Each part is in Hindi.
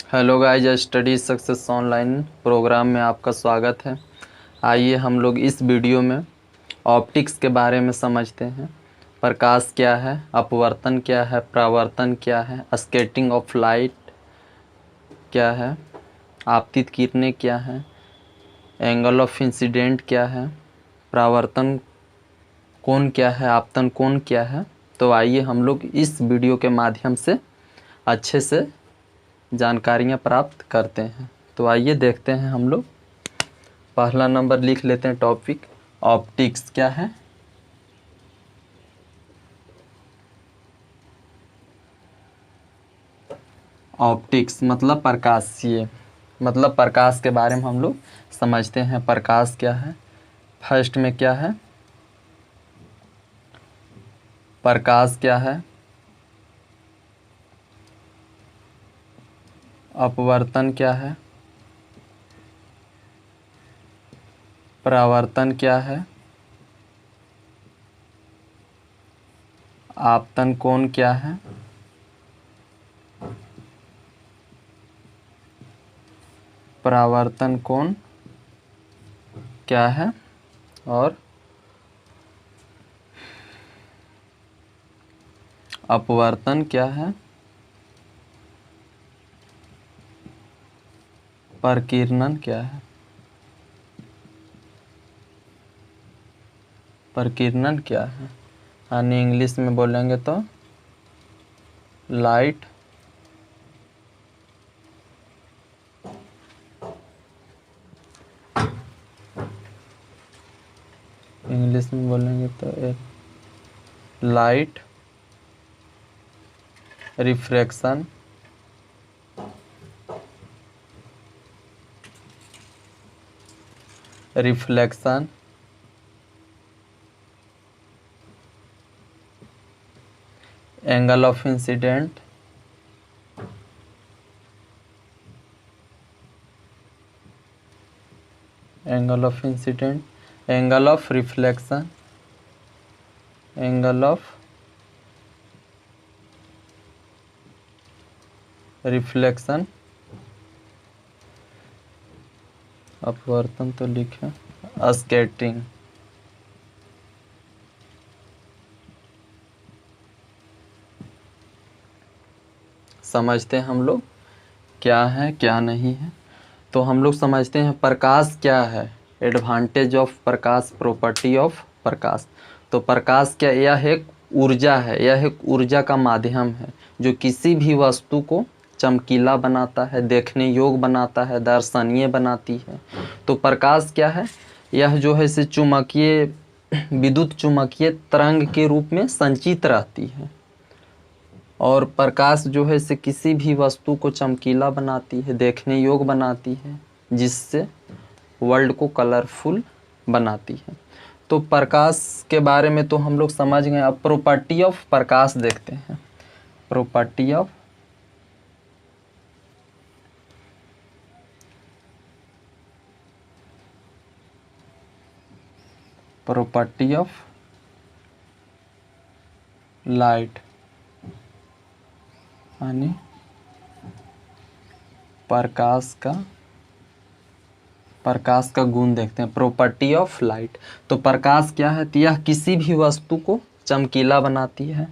Hello guys, study success online programme में आपका स्वागत है। आइए हम लोग इस वीडियो में ऑप्टिक्स के बारे में समझते हैं। प्रकाश क्या है, अपवर्तन क्या है, परावर्तन क्या है, स्कैटरिंग ऑफ लाइट क्या है, आपतित किरणें क्या है, एंगल ऑफ इंसिडेंट क्या है, परावर्तन कोण क्या है, आपतन कोण क्या है। तो आइए हम लोग इस वीडियो के माध्यम से अच्छे से जानकारियाँ प्राप्त करते हैं। तो आइए देखते हैं हम लोग। पहला नंबर लिख लेते हैं टॉपिक, ऑप्टिक्स क्या है। ऑप्टिक्स मतलब प्रकाशीय, मतलब प्रकाश के बारे में हम लोग समझते हैं। प्रकाश क्या है, फर्स्ट में क्या है, प्रकाश क्या है, अपवर्तन क्या है, परावर्तन क्या है, आपतन कोण क्या है, परावर्तन कोण क्या है, और अपवर्तन क्या है, प्रकीर्णन क्या है। प्रकीर्णन क्या है यानी इंग्लिश में बोलेंगे तो लाइट इंग्लिश में बोलेंगे तो light refraction reflection angle of incident angle of incident angle of reflection angle of reflection अपवर्तन तो लिखे, स्कैटरिंग। समझते हैं हम लोग क्या है क्या नहीं है। तो हम लोग समझते हैं प्रकाश क्या है, एडवांटेज ऑफ प्रकाश, प्रॉपर्टी ऑफ प्रकाश। तो प्रकाश क्या, यह एक ऊर्जा है, यह एक ऊर्जा का माध्यम है जो किसी भी वस्तु को चमकीला बनाता है, देखने योग्य बनाता है, दर्शनीय बनाती है। तो प्रकाश क्या है, यह जो है इसे चुंबकीय, विद्युत चुंबकीय तरंग के रूप में संचित रहती है। और प्रकाश जो है इसे किसी भी वस्तु को चमकीला बनाती है, देखने योग्य बनाती है, जिससे वर्ल्ड को कलरफुल बनाती है। तो प्रकाश के बारे में तो हम लोग समझ गए। अब प्रॉपर्टी ऑफ प्रकाश देखते हैं। Property of property of light यानी प्रकाश का गुण देखते हैं। प्रॉपर्टी ऑफ लाइट, तो प्रकाश क्या है, तो यह किसी भी वस्तु को चमकीला बनाती है।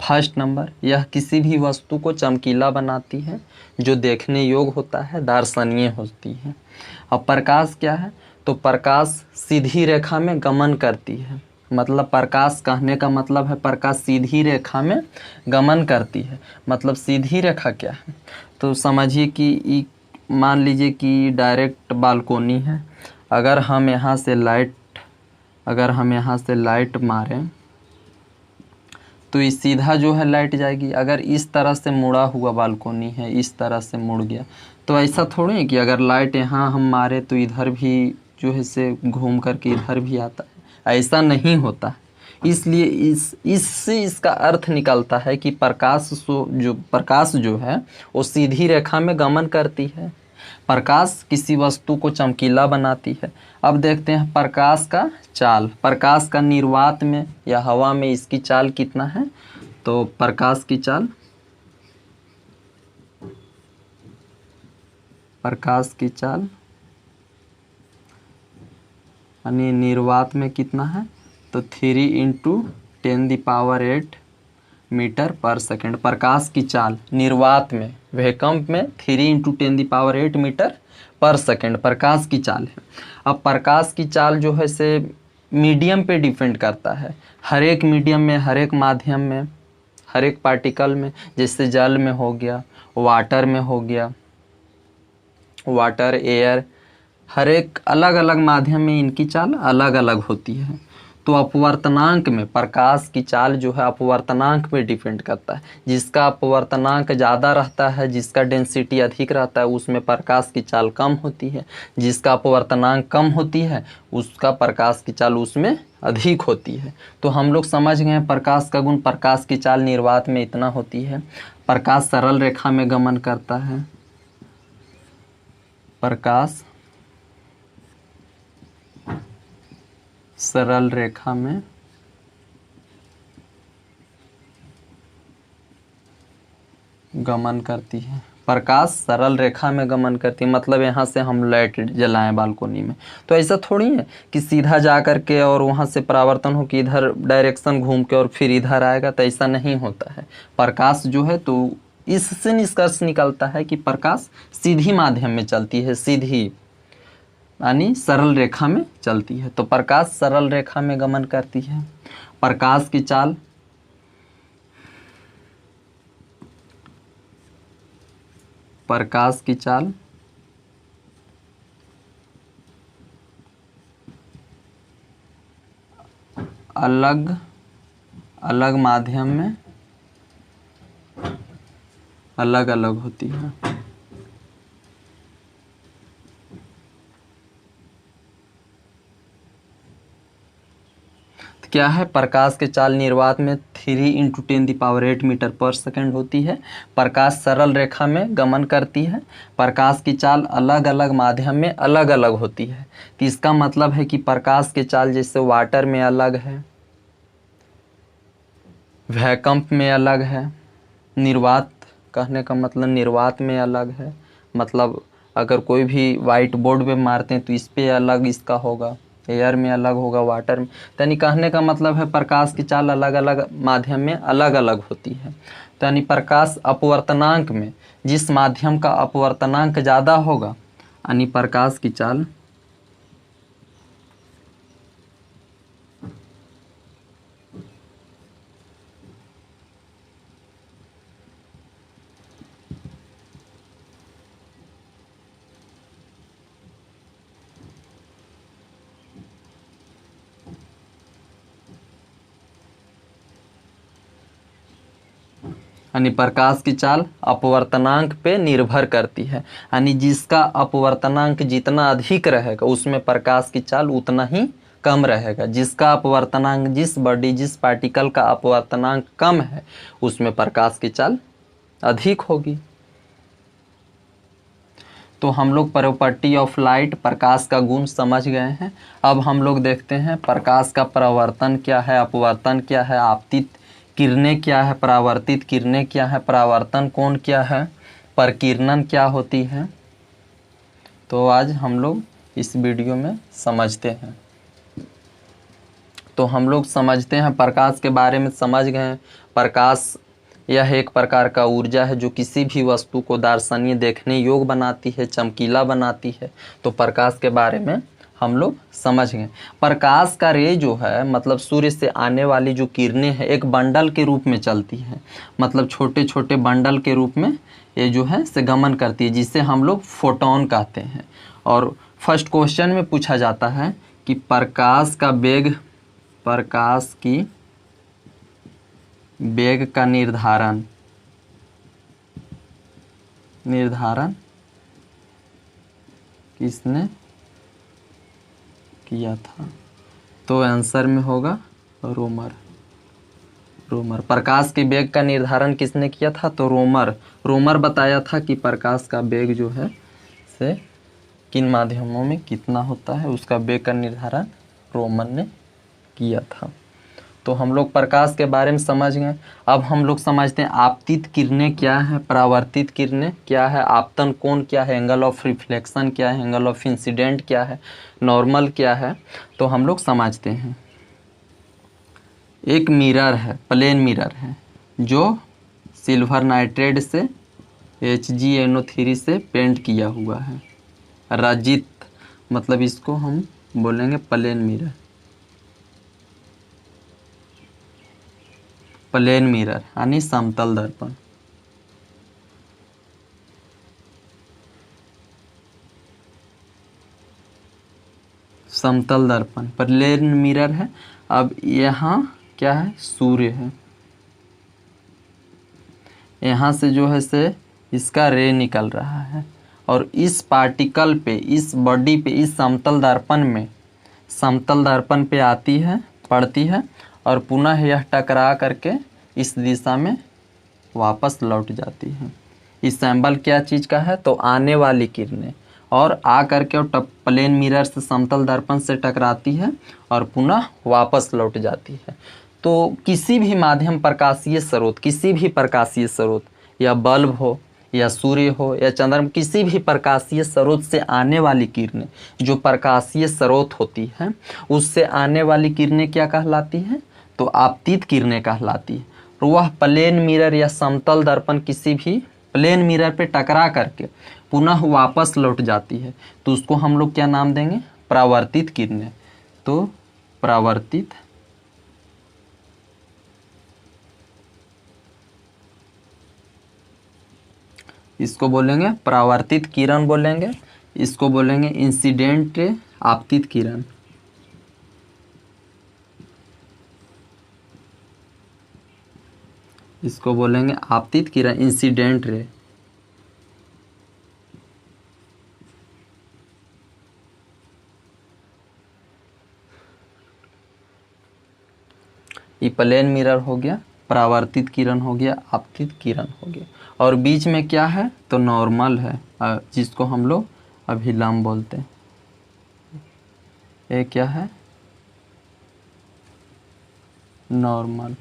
फर्स्ट नंबर, यह किसी भी वस्तु को चमकीला बनाती है जो देखने योग्य होता है, दर्शनीय होती है। अब प्रकाश क्या है, तो प्रकाश सीधी रेखा में गमन करती है। मतलब प्रकाश कहने का मतलब है प्रकाश सीधी रेखा में गमन करती है। मतलब सीधी रेखा क्या है, तो समझिए कि मान लीजिए कि डायरेक्ट बालकोनी है। अगर हम यहाँ से लाइट मारें तो ये सीधा जो है लाइट जाएगी। अगर इस तरह से मुड़ा हुआ बालकोनी है, इस तरह से मुड़ गया, तो ऐसा थोड़ी है कि अगर लाइट यहाँ हम मारे तो इधर भी जो है से घूम करके इधर भी आता है, ऐसा नहीं होता है। इसलिए इससे इसका अर्थ निकलता है कि प्रकाश जो है वो सीधी रेखा में गमन करती है। प्रकाश किसी वस्तु को चमकीला बनाती है। अब देखते हैं प्रकाश का चाल, प्रकाश का निर्वात में या हवा में इसकी चाल कितना है। तो प्रकाश की चाल प्रकाश की चाल यानी निर्वात में कितना है, तो 3 × 10⁸ मीटर पर सेकंड प्रकाश की चाल निर्वात में, वैकम्प में 3 × 10⁸ मीटर पर सेकंड प्रकाश की चाल है। अब प्रकाश की चाल जो है से मीडियम पे डिपेंड करता है, हर एक मीडियम में, हर एक माध्यम में, हर एक पार्टिकल में, जैसे जल में हो गया, वाटर में हो गया, वाटर, एयर, हर एक अलग अलग माध्यम में इनकी चाल अलग अलग होती है। तो अपवर्तनांक में प्रकाश की चाल जो है अपवर्तनांक पे डिपेंड करता है, जिसका अपवर्तनांक ज़्यादा रहता है, जिसका डेंसिटी अधिक रहता है, उसमें प्रकाश की चाल कम होती है, जिसका अपवर्तनांक कम होती है उसका प्रकाश की चाल उसमें अधिक होती है। तो हम लोग समझ गए प्रकाश का गुण, प्रकाश की चाल निर्वात में इतना होती है। प्रकाश सरल रेखा में गमन करता है, प्रकाश सरल रेखा में गमन करती है, प्रकाश सरल रेखा में गमन करती है, मतलब यहाँ से हम लाइट जलाएं बालकोनी में तो ऐसा थोड़ी है कि सीधा जा कर के और वहाँ से परावर्तन हो कि इधर डायरेक्शन घूम के और फिर इधर आएगा, तो ऐसा नहीं होता है। प्रकाश जो है तो इससे निष्कर्ष निकलता है कि प्रकाश सीधी माध्यम में चलती है, सीधी यानी सरल रेखा में चलती है। तो प्रकाश सरल रेखा में गमन करती है। प्रकाश की चाल अलग अलग माध्यम में अलग अलग होती है। क्या है, प्रकाश के चाल निर्वात में 3 × 10⁸ मीटर पर सेकंड होती है। प्रकाश सरल रेखा में गमन करती है। प्रकाश की चाल अलग अलग माध्यम में अलग अलग होती है। तो इसका मतलब है कि प्रकाश की चाल जैसे वाटर में अलग है, वैकम्प में अलग है, निर्वात कहने का मतलब निर्वात में अलग है, मतलब अगर कोई भी वाइट बोर्ड पे मारते हैं तो इस पे अलग इसका होगा, एयर में अलग होगा, वाटर में, यानी कहने का मतलब है प्रकाश की चाल अलग अलग माध्यम में अलग अलग होती है। यानी प्रकाश अपवर्तनांक में जिस माध्यम का अपवर्तनांक ज़्यादा होगा यानी प्रकाश की चाल यानी प्रकाश की चाल अपवर्तनांक पे निर्भर करती है, यानी जिसका अपवर्तनांक जितना अधिक रहेगा उसमें प्रकाश की चाल उतना ही कम रहेगा। जिसका अपवर्तनांक, जिस बॉडी जिस पार्टिकल का अपवर्तनांक कम है उसमें प्रकाश की चाल अधिक होगी। तो हम लोग प्रॉपर्टी ऑफ लाइट, प्रकाश का गुण समझ गए हैं। अब हम लोग देखते हैं प्रकाश का परावर्तन क्या है, अपवर्तन क्या है, आपतित किरणें क्या है, परावर्तित किरणें क्या है, परावर्तन कोण क्या है, प्रकीर्णन क्या होती है। तो आज हम लोग इस वीडियो में समझते हैं। तो हम लोग समझते हैं, प्रकाश के बारे में समझ गए। प्रकाश यह एक प्रकार का ऊर्जा है जो किसी भी वस्तु को दर्शनीय, देखने योग्य बनाती है, चमकीला बनाती है। तो प्रकाश के बारे में हम लोग समझ गए। प्रकाश का रे जो है मतलब सूर्य से आने वाली जो किरणें हैं एक बंडल के रूप में चलती है, मतलब छोटे छोटे बंडल के रूप में ये जो है से गमन करती है, जिसे हम लोग फोटोन कहते हैं। और फर्स्ट क्वेश्चन में पूछा जाता है कि प्रकाश का वेग, प्रकाश की वेग का निर्धारण किसने किया था। तो आंसर में होगा रोमर। प्रकाश के वेग का निर्धारण किसने किया था, तो रोमर बताया था कि प्रकाश का वेग जो है से किन माध्यमों में कितना होता है, उसका वेग का निर्धारण रोमर ने किया था। तो हम लोग प्रकाश के बारे में समझ गए। अब हम लोग समझते हैं आपतित किरणें क्या है, परावर्तित किरणें क्या है, आपतन कोण क्या है, एंगल ऑफ रिफ्लेक्शन क्या है, एंगल ऑफ इंसिडेंट क्या है, नॉर्मल क्या है। तो हम लोग समझते हैं। एक मिरर है, प्लेन मिरर है, जो सिल्वर नाइट्रेट से HgNO3 से पेंट किया हुआ है, रजित, मतलब इसको हम बोलेंगे प्लेन मिरर। प्लेन मिरर यानी समतल दर्पण। समतल दर्पण प्लेन मिरर है। अब यहाँ क्या है, सूर्य है, यहाँ से जो है से इसका रे निकल रहा है और इस पार्टिकल पे, इस बॉडी पे, इस समतल दर्पण में, समतल दर्पण पे आती है, पड़ती है और पुनः यह टकरा करके इस दिशा में वापस लौट जाती है। इस सैंबल क्या चीज़ का है, तो आने वाली किरणें, और आ करके और प्लेन मिरर से समतल दर्पण से टकराती है और पुनः वापस लौट जाती है। तो किसी भी माध्यम प्रकाशीय स्रोत, किसी भी प्रकाशीय स्रोत, या बल्ब हो या सूर्य हो या चंद्रमा, किसी भी प्रकाशीय स्रोत से आने वाली किरणें, जो प्रकाशीय स्रोत होती हैं, उससे आने वाली किरणें क्या कहलाती हैं, तो आपतित किरणें कहलाती है। और वह प्लेन मिरर या समतल दर्पण किसी भी प्लेन मिरर पे टकरा करके पुनः वापस लौट जाती है, तो उसको हम लोग क्या नाम देंगे, परावर्तित किरणें। तो परावर्तित इसको बोलेंगे परावर्तित किरण बोलेंगे, इसको बोलेंगे इंसिडेंट आपतित किरण। इसको बोलेंगे आपतित किरण, इंसिडेंट रे। ये प्लेन मिरर हो गया, परावर्तित किरण हो गया, आपतित किरण हो गया, और बीच में क्या है, तो नॉर्मल है, जिसको हम लोग अभिलंब बोलते हैं। ये क्या है, नॉर्मल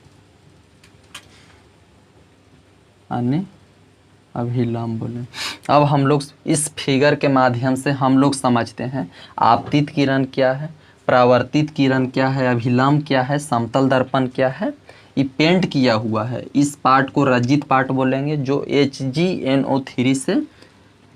यानी अभिलंब बोले। अब हम लोग इस फिगर के माध्यम से हम लोग समझते हैं आपतित किरण क्या है, परावर्तित किरण क्या है, अभिलंब क्या है, समतल दर्पण क्या है। ये पेंट किया हुआ है, इस पार्ट को रजित पार्ट बोलेंगे, जो HgNO3 से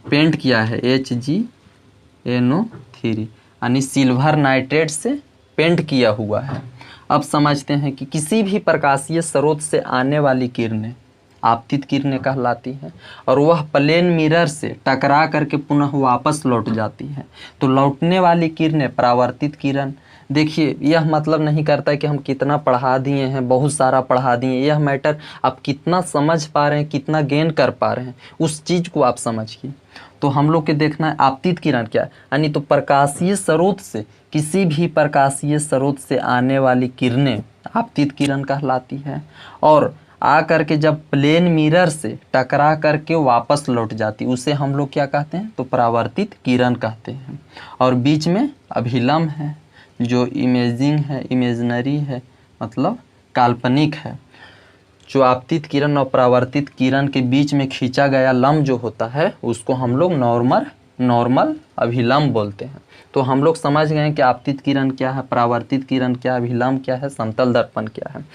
पेंट किया है, HgNO3 यानी सिल्वर नाइट्रेट से पेंट किया हुआ है। अब समझते हैं कि किसी भी प्रकाशीय स्रोत से आने वाली किरणें आपतित किरणें कहलाती हैं, और वह प्लेन मिरर से टकरा करके पुनः वापस लौट जाती हैं। तो लौटने वाली किरणें परावर्तित किरण। देखिए, यह मतलब नहीं करता है कि हम कितना पढ़ा दिए हैं, बहुत सारा पढ़ा दिए, यह मैटर आप कितना समझ पा रहे हैं, कितना गेन कर पा रहे हैं, उस चीज़ को आप समझिए। तो हम लोग के देखना है आपतित किरण क्या है, यानी तो प्रकाशीय स्रोत से, किसी भी प्रकाशीय स्रोत से आने वाली किरणें आपतित किरण कहलाती है, और आ करके जब प्लेन मिरर से टकरा करके वापस लौट जाती, उसे हम लोग क्या कहते हैं, तो परावर्तित किरण कहते हैं। और बीच में अभिलंब है, जो इमेजिंग है, इमेजनरी है, मतलब काल्पनिक है। जो आपतित किरण और परावर्तित किरण के बीच में खींचा गया लंब जो होता है, उसको हम लोग नॉर्मल अभिलंब बोलते हैं। तो हम लोग समझ गए कि आपतित किरण क्या है, परावर्तित किरण क्या है, अभिलंब क्या है, समतल दर्पण क्या है।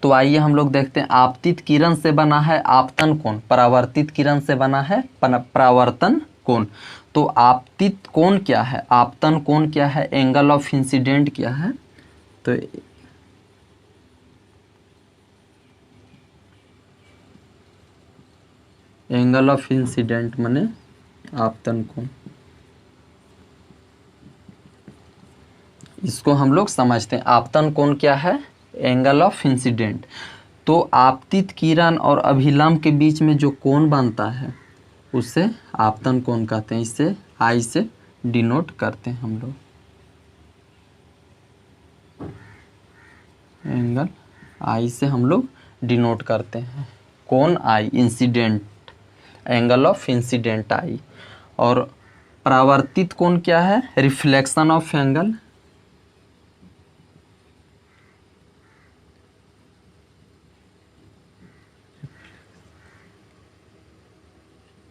तो आइए हम लोग देखते हैं, आपतित किरण से बना है आपतन कोण, परावर्तित किरण से बना है परावर्तन कोण। तो आपतित कोण क्या है, आपतन कोण क्या है, एंगल ऑफ इंसिडेंट क्या है, तो एंगल ऑफ इंसिडेंट माने आपतन कोण। इसको हम लोग समझते हैं, आपतन कोण क्या है, एंगल ऑफ इंसिडेंट। तो आपतित किरण और अभिलंब के बीच में जो कोण बनता है उसे आपतन कोण कहते हैं। इसे I से डिनोट करते हैं हम लोग, एंगल I से हम लोग डिनोट करते हैं, कोण I, incident, angle of incident I। और परावर्तित कोण क्या है, reflection of angle,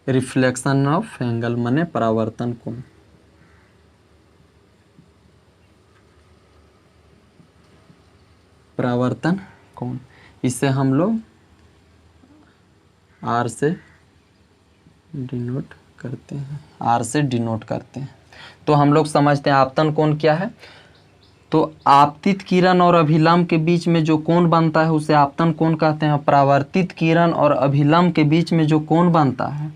reflection of angle माने परावर्तन कोण। परावर्तन कोण, इसे हम लोग आर से डिनोट करते हैं, आर से डिनोट करते हैं। तो हम लोग समझते हैं आपतन कोण क्या है। तो आपतित किरण और अभिलंब के बीच में जो कोण बनता है उसे आपतन कोण कहते हैं। परावर्तित किरण और अभिलंब के बीच में जो कोण बनता है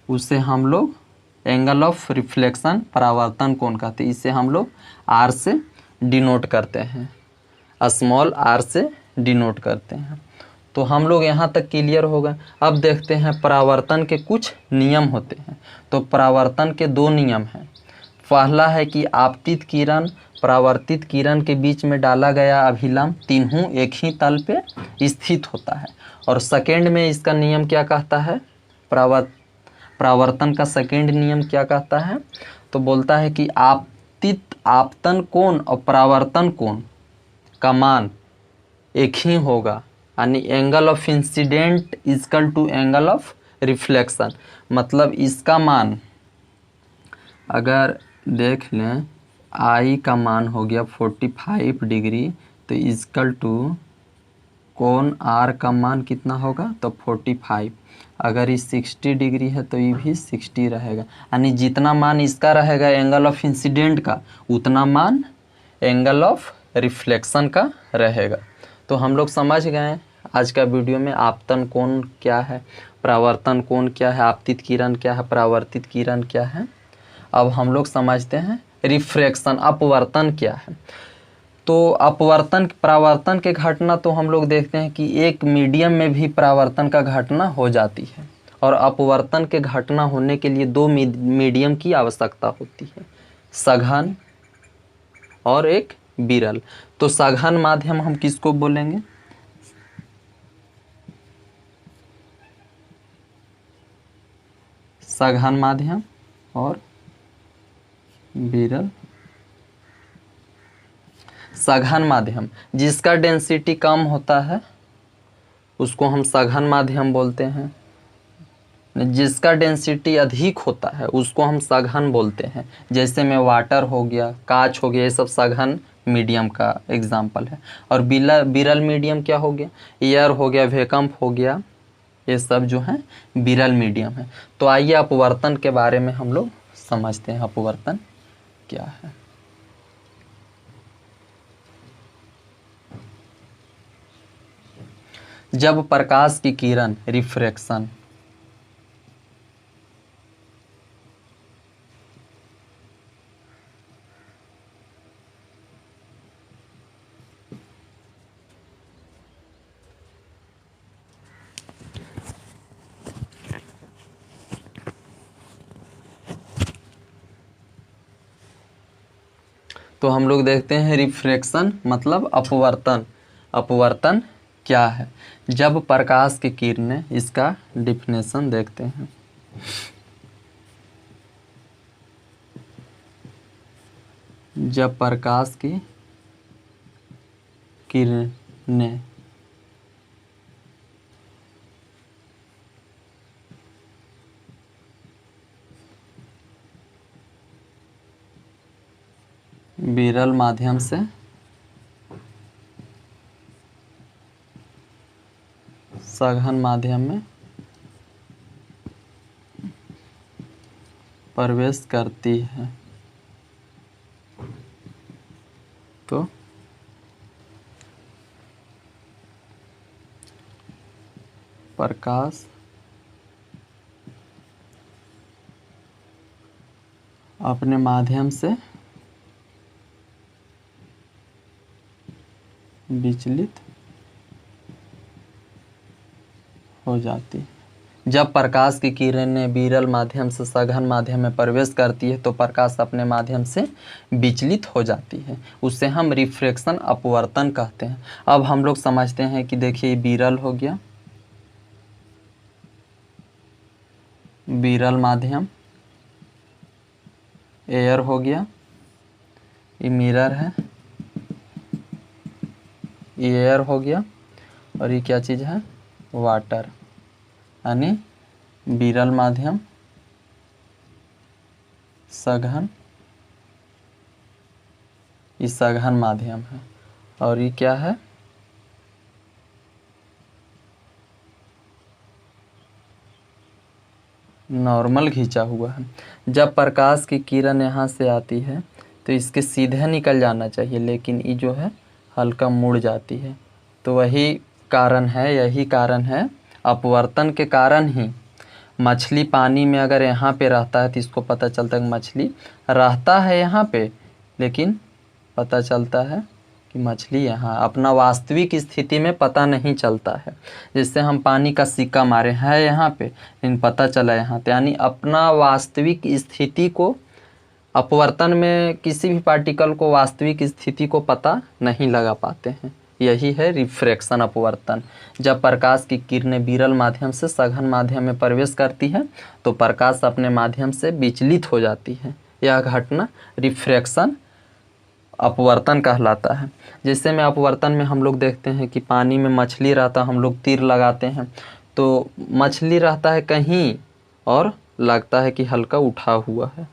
उसे हम लोग एंगल ऑफ रिफ्लेक्शन परावर्तन कोण कहते हैं। इसे हम लोग आर से डिनोट करते हैं, स्मॉल आर से डिनोट करते हैं। तो हम लोग यहाँ तक क्लियर हो गए। अब देखते हैं परावर्तन के कुछ नियम होते हैं। तो परावर्तन के दो नियम हैं। पहला है कि आपतित किरण परावर्तित किरण के बीच में डाला गया अभिलंब तीनों एक ही तल पे स्थित होता है। और सेकेंड में इसका नियम क्या कहता है, परावर्तन का सेकेंड नियम क्या कहता है, तो बोलता है कि आपतन कोण और परावर्तन कोण का मान एक ही होगा, यानी angle of incident equal to angle of reflection. मतलब इसका मान अगर देख लें, आई का मान हो गया 45 डिग्री, तो इजकल टू कोण आर का मान कितना होगा, तो 45। अगर ये 60 डिग्री है तो ये भी 60 रहेगा, यानी जितना मान इसका रहेगा एंगल ऑफ इंसिडेंट का, उतना मान एंगल ऑफ रिफ्लेक्शन का रहेगा। तो हम लोग समझ गए आज का वीडियो में आपतन कोण क्या है, परावर्तन कोण क्या है, आपतित किरण क्या है, परावर्तित किरण क्या है। अब हम लोग समझते हैं रिफ्रैक्शन अपवर्तन क्या है। तो अपवर्तन परावर्तन के घटना तो हम लोग देखते हैं कि एक मीडियम में भी परावर्तन का घटना हो जाती है, और अपवर्तन के घटना होने के लिए दो मीडियम की आवश्यकता होती है, सघन और एक विरल। तो सघन माध्यम हम किसको बोलेंगे, सघन माध्यम और विरल। सघन माध्यम जिसका डेंसिटी कम होता है उसको हम सघन माध्यम बोलते हैं, जिसका डेंसिटी अधिक होता है उसको हम सघन बोलते हैं। जैसे में वाटर हो गया, कांच हो गया, ये सब सघन मीडियम का एग्जाम्पल है। और विरल मीडियम क्या हो गया, एयर हो गया, वैकम्प हो गया, ये सब जो है विरल मीडियम है। तो आइए अपवर्तन के बारे में हम लोग समझते हैं, अपवर्तन क्या है। जब प्रकाश की किरण रिफ्रैक्शन तो हम लोग देखते हैं रिफ्रैक्शन मतलब अपवर्तन। अपवर्तन क्या है, जब प्रकाश की किरणें, इसका डिफिनेशन देखते हैं। जब प्रकाश की किरणें विरल माध्यम से सघन माध्यम में प्रवेश करती है तो प्रकाश अपने माध्यम से विचलित हो जाती है। जब प्रकाश की किरणें विरल माध्यम से सघन माध्यम में प्रवेश करती है तो प्रकाश अपने माध्यम से विचलित हो जाती है, उससे हम रिफ्रैक्शन अपवर्तन कहते हैं। अब हम लोग समझते हैं कि देखिए विरल हो गया, विरल माध्यम, एयर हो गया, ये मिरर है, ये एयर हो गया, और ये क्या चीज़ है, वाटर, यानी विरल माध्यम सघन, ये सघन माध्यम है। और ये क्या है, नॉर्मल खींचा हुआ है। जब प्रकाश की किरण यहाँ से आती है तो इसके सीधे निकल जाना चाहिए, लेकिन ये जो है हल्का मुड़ जाती है। तो वही कारण है, यही कारण है, अपवर्तन के कारण ही मछली पानी में अगर यहाँ पे रहता है तो इसको पता चलता है कि मछली रहता है यहाँ पे, लेकिन पता चलता है कि मछली यहाँ, अपना वास्तविक स्थिति में पता नहीं चलता है। जैसे हम पानी का सिक्का मारे हैं यहाँ पे, लेकिन पता चला यहाँ, तो यानी अपना वास्तविक स्थिति को, अपवर्तन में किसी भी पार्टिकल को वास्तविक स्थिति को पता नहीं लगा पाते हैं। यही है रिफ्रैक्शन, अपवर्तन। जब प्रकाश की किरणें विरल माध्यम से सघन माध्यम में प्रवेश करती है तो प्रकाश अपने माध्यम से विचलित हो जाती है। यह घटना रिफ्रैक्शन, अपवर्तन कहलाता है। जैसे में अपवर्तन में हम लोग देखते हैं कि पानी में मछली रहता, हम लोग तीर लगाते हैं तो मछली रहता है कहीं और लगता है कि हल्का उठा हुआ है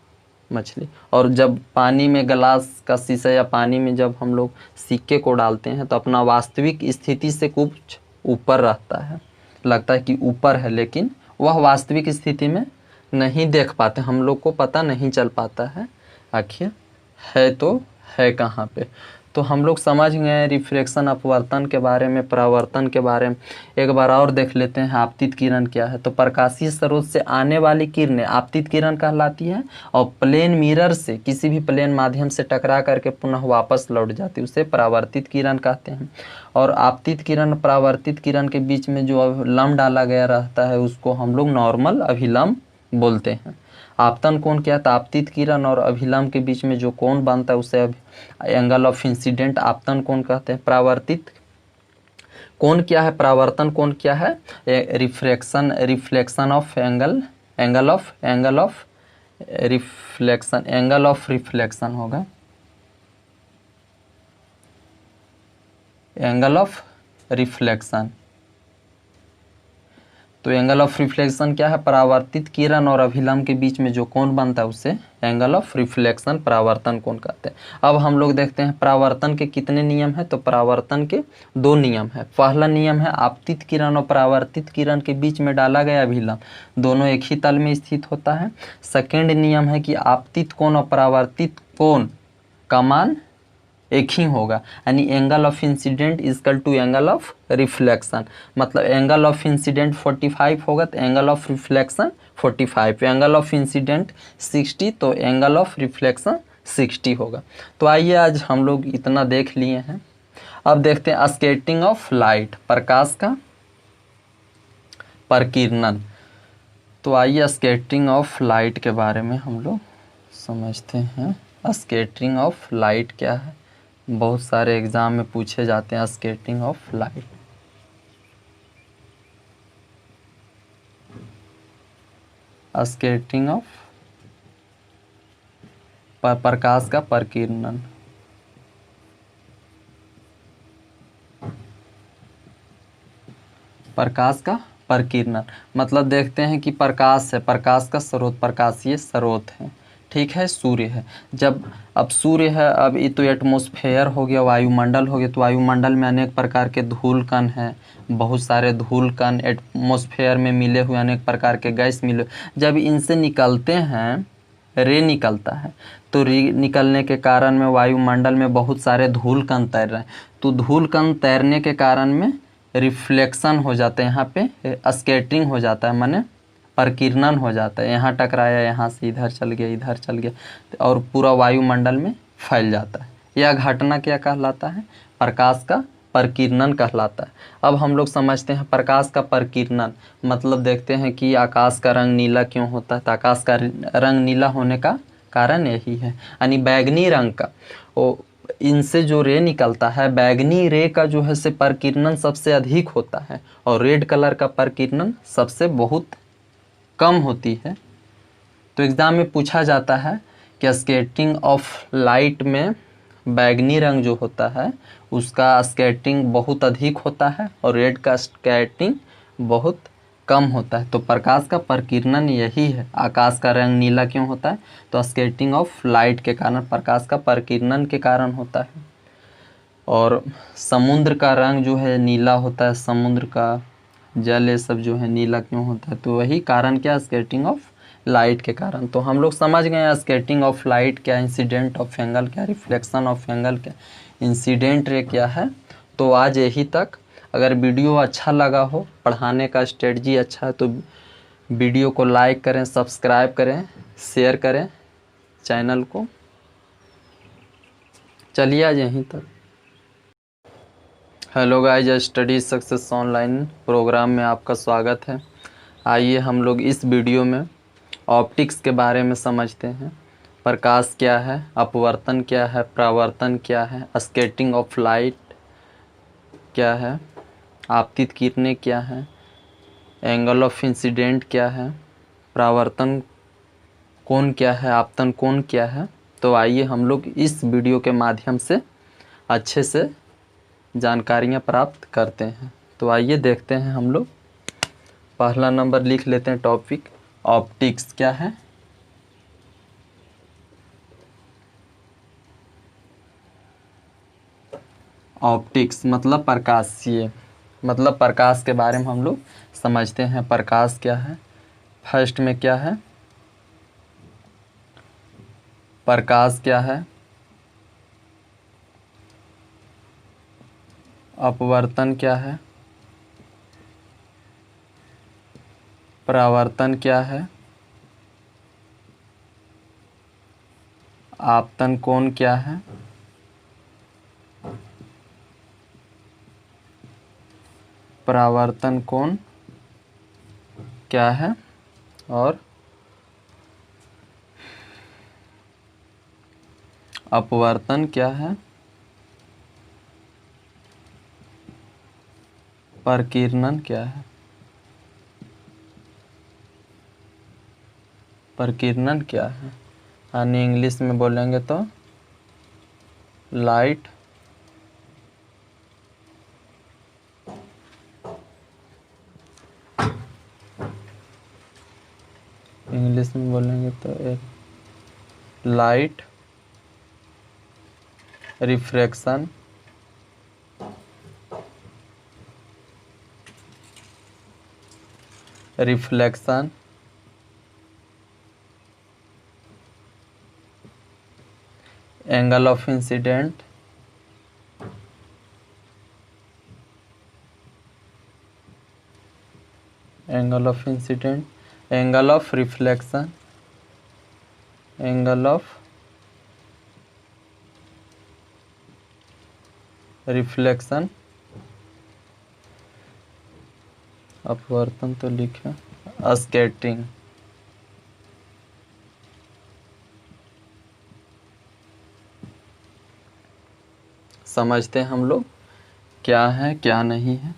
मछली, और जब पानी में गिलास का शीशा या पानी में जब हम लोग सिक्के को डालते हैं तो अपना वास्तविक स्थिति से कुछ ऊपर रहता है, लगता है कि ऊपर है, लेकिन वह वास्तविक स्थिति में नहीं देख पाते, हम लोग को पता नहीं चल पाता है आखिर है तो है कहाँ पे। तो हम लोग समझ गए रिफ्रैक्शन, अपवर्तन के बारे में, परावर्तन के बारे में। एक बार और देख लेते हैं आपतित किरण क्या है। तो प्रकाशीय स्रोत से आने वाली किरणें आपतित किरण कहलाती है, और प्लेन मिरर से, किसी भी प्लेन माध्यम से टकरा करके पुनः वापस लौट जाती है, उसे परावर्तित किरण कहते हैं। और आपतित किरण, परावर्तित किरण के बीच में जो अभिलंब डाला गया रहता है उसको हम लोग नॉर्मल अभिलंब बोलते हैं। आपतन कोण क्या है, आपतित किरण और अभिलंब के बीच में जो कोण बनता है उसे एंगल ऑफ इंसिडेंट आपतन कोण कहते हैं। परावर्तित कोण क्या है, परावर्तन कोण क्या है, reflection of angle of reflection होगा, एंगल ऑफ रिफ्लेक्शन। तो एंगल ऑफ रिफ्लेक्शन क्या है, परावर्तित किरण और अभिलंब के बीच में जो कोण बनता है उसे एंगल ऑफ रिफ्लेक्शन, परावर्तन कोण कहते हैं। अब हम लोग देखते हैं परावर्तन के कितने नियम हैं। तो परावर्तन के 2 नियम है। पहला नियम है, आपतित किरण और परावर्तित किरण के बीच में डाला गया अभिलंब दोनों एक ही तल में स्थित होता है। सेकेंड नियम है कि आपतित कोण और परावर्तित कोण का मान एक ही होगा, यानी angle of incident equal to angle of reflection. मतलब एंगल ऑफ इंसिडेंट 45 होगा तो angle of reflection 45, angle of incident 60 तो एंगल ऑफ रिफ्लेक्शन 60 होगा। तो आइए आज हम लोग इतना देख लिए हैं। अब देखते हैं स्कैटरिंग ऑफ लाइट, प्रकाश का प्रकीर्णन। तो आइए स्कैटरिंग ऑफ लाइट के बारे में हम लोग समझते हैं। स्कैटरिंग ऑफ लाइट क्या है, बहुत सारे एग्जाम में पूछे जाते हैं scattering of light. Scattering of प्रकाश का प्रकीर्णन। प्रकाश का प्रकीर्णन मतलब देखते हैं कि प्रकाश है, प्रकाश का स्रोत प्रकाशीय स्रोत है, ठीक है, सूर्य है। जब अब सूर्य है, अब ये तो एटमॉस्फेयर हो गया, वायुमंडल हो गया। तो वायुमंडल में अनेक प्रकार के धूल कण हैं, बहुत सारे धूल कण एटमॉस्फेयर में मिले हुए, अनेक प्रकार के गैस मिले। जब इनसे निकलते हैं, रे निकलता है, तो रे निकलने के कारण में वायुमंडल में बहुत सारे धूल कण तैर रहे हैं। तो धूल कण तैरने के कारण में रिफ्लेक्शन हो जाता है, यहाँ पे स्कैटरिंग हो जाता है, माने प्रकीर्णन हो जाता है। यहाँ टकराया, यहाँ से इधर चल गया, इधर चल गया, और पूरा वायुमंडल में फैल जाता है। यह घटना क्या कहलाता है, प्रकाश का प्रकीर्णन कहलाता है। अब हम लोग समझते हैं प्रकाश का प्रकीर्णन मतलब देखते हैं कि आकाश का रंग नीला क्यों होता है। तो आकाश का रंग नीला होने का कारण यही है, यानी बैगनी रंग का इनसे जो रे निकलता है, बैगनी रे का जो है से प्रकीर्णन सबसे अधिक होता है, और रेड कलर का प्रकीर्णन सबसे बहुत कम होती है। तो एग्जाम में पूछा जाता है कि स्कैटरिंग ऑफ लाइट में बैगनी रंग जो होता है उसका स्कैटरिंग बहुत अधिक होता है और रेड का स्कैटरिंग बहुत कम होता है। तो प्रकाश का प्रकीर्णन यही है। आकाश का रंग नीला क्यों होता है? तो स्कैटरिंग ऑफ लाइट के कारण, प्रकाश का प्रकीर्णन के कारण होता है। और समुद्र का रंग जो है नीला होता है, समुद्र का जल ये सब जो है नीला क्यों होता है? तो वही कारण क्या? स्कैटरिंग ऑफ लाइट के कारण। तो हम लोग समझ गए स्कैटरिंग ऑफ लाइट क्या, इंसिडेंट ऑफ एंगल क्या, रिफ्लेक्शन ऑफ एंगल क्या, इंसिडेंट रे क्या है। तो आज यही तक। अगर वीडियो अच्छा लगा हो, पढ़ाने का स्ट्रेटजी अच्छा है, तो वीडियो को लाइक करें, सब्सक्राइब करें, शेयर करें चैनल को। चलिए आज यहीं तक। Hello guys, study success online programme में आपका स्वागत है। आइए हम लोग इस वीडियो में ऑप्टिक्स के बारे में समझते हैं। प्रकाश क्या है, अपवर्तन क्या है, परावर्तन क्या है, स्कैटरिंग ऑफ लाइट क्या है, आपतित किरणें क्या है, एंगल ऑफ इंसिडेंट क्या है, परावर्तन कोण क्या है, आपतन कोण क्या है। तो आइए हम लोग इस वीडियो के माध्यम से अच्छे से जानकारियाँ प्राप्त करते हैं। तो आइए देखते हैं हम लोग। पहला नंबर लिख लेते हैं टॉपिक, ऑप्टिक्स क्या है। ऑप्टिक्स मतलब प्रकाशीय, मतलब प्रकाश के बारे में हम लोग समझते हैं। प्रकाश क्या है? फर्स्ट में क्या है? प्रकाश क्या है, अपवर्तन क्या है, परावर्तन क्या है, आपतन कोण क्या है, परावर्तन कोण क्या है, और अपवर्तन क्या है, प्रकीर्णन क्या है। प्रकीर्णन क्या है यानी इंग्लिश में बोलेंगे तो लाइट इंग्लिश में बोलेंगे तो light refraction reflection angle of incident angle of incident, angle of reflection, angle of reflection, अपवर्तन तो लिखे, स्कैटरिंग। समझते हैं हम लोग क्या है क्या नहीं है।